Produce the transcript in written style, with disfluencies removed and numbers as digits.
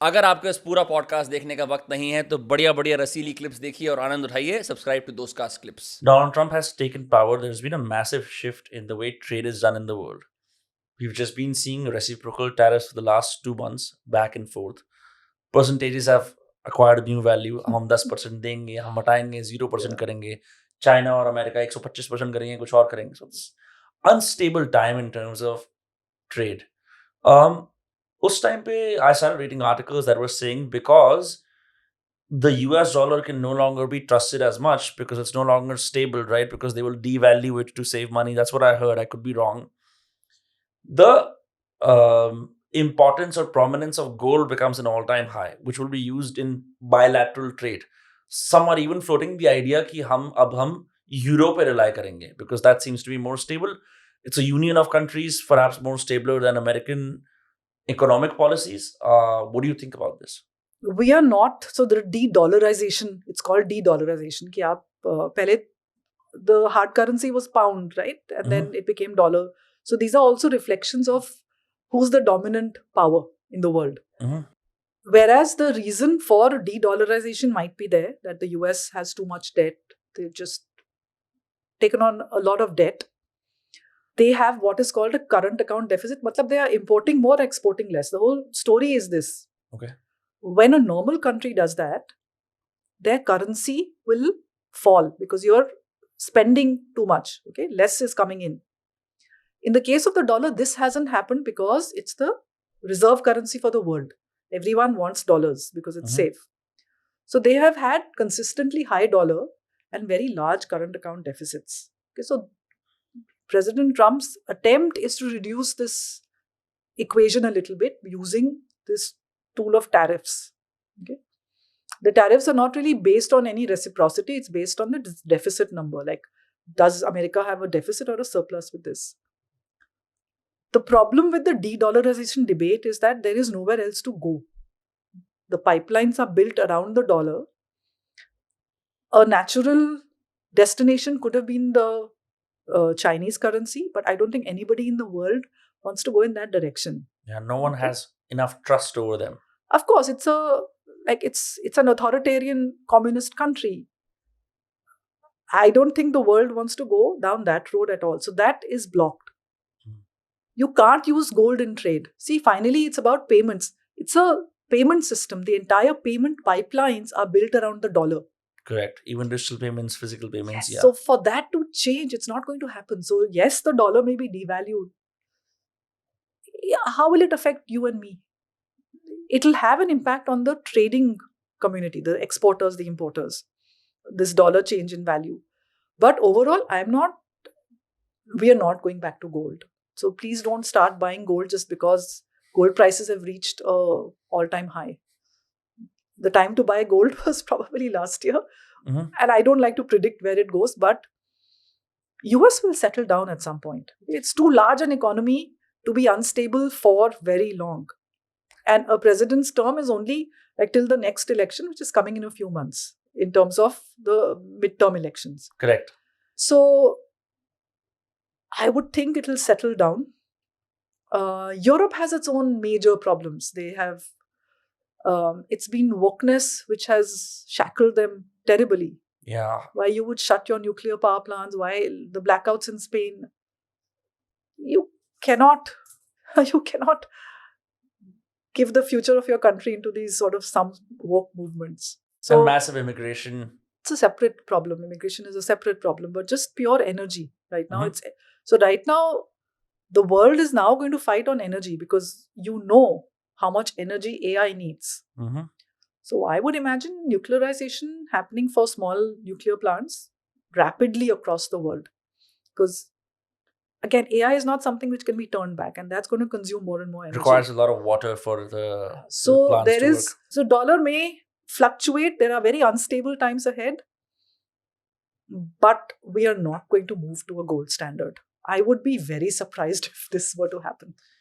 अगर आपके पास पूरा पॉडकास्ट देखने का वक्त नहीं है तो बढ़िया बढ़िया रसीली क्लिप्स देखिए और आनंद उठाइए. Subscribe to Dost cast clips. Donald Trump has taken power, there's been a massive shift in the way trade is done in the world. We've just been seeing reciprocal tariffs for the last 2 months, back and forth. Percentages have acquired new value. हम 10% देंगे, हम हटाएंगे, 0% करेंगे. China और America 125% करेंगे, कुछ और करेंगे. So it's unstable time in terms of trade. Um, उस time पे I started reading articles that were saying because the US dollar can no longer be trusted as much because it's no longer stable, right? Because they will devalue it to save money. That's what I heard. I could be wrong. The importance or prominence of gold becomes an all time high, which will be used in bilateral trade. Some are even floating the idea कि हम euro पे rely करेंगे because that seems to be more stable. It's a union of countries, perhaps more stabler than American economic policies. What do you think about this? We are not, so the de-dollarization, it's called de-dollarization, कि आप पहले the hard currency was pound, right? And then it became dollar. So these are also reflections of who's the dominant power in the world. Whereas the reason for de-dollarization might be there, that the US has too much debt. They've just taken on a lot of debt. They have what is called a current account deficit. Matlab they are importing more, exporting less. The whole story is this. Okay. When a normal country does that, their currency will fall because you're spending too much. Okay, less is coming in. In the case of the dollar, this hasn't happened because it's the reserve currency for the world. Everyone wants dollars because it's safe. So they have had consistently high dollar and very large current account deficits. Okay, so President Trump's attempt is to reduce this equation a little bit using this tool of tariffs. Okay. The tariffs are not really based on any reciprocity, it's based on the deficit number. Like, does America have a deficit or a surplus with this? The problem with the de-dollarization debate is that there is nowhere else to go. The pipelines are built around the dollar. A natural destination could have been the Chinese currency, but I don't think anybody in the world wants to go in that direction. Yeah, no one has enough trust over them. Of course, it's an authoritarian communist country. I don't think the world wants to go down that road at all. So that is blocked. You can't use gold in trade. See, finally, it's about payments. It's a payment system. The entire payment pipelines are built around the dollar. Correct. Even digital payments, physical payments, yeah. So for that to change, it's not going to happen. So yes, the dollar may be devalued. Yeah, how will it affect you and me? It'll have an impact on the trading community, the exporters, the importers, this dollar change in value. But overall, we are not going back to gold. So please don't start buying gold just because gold prices have reached an all-time high. The time to buy gold was probably last year. And I don't like to predict where it goes, but US will settle down at some point. It's too large an economy to be unstable for very long. And a president's term is only like till the next election, which is coming in a few months in terms of the midterm elections. Correct. So I would think it will settle down. Europe has its own major problems. They have, it's been wokeness which has shackled them terribly. Yeah. Why you would shut your nuclear power plants, why the blackouts in Spain. You cannot give the future of your country into these sort of some woke movements. So, and massive immigration. It's a separate problem. Immigration is a separate problem, but just pure energy right now. Right now, the world is now going to fight on energy because you know how much energy AI needs. So I would imagine nuclearization happening for small nuclear plants rapidly across the world. Because again, AI is not something which can be turned back, and that's going to consume more and more energy. Requires a lot of water for the plants to work. So dollar may fluctuate. There are very unstable times ahead, but we are not going to move to a gold standard. I would be very surprised if this were to happen.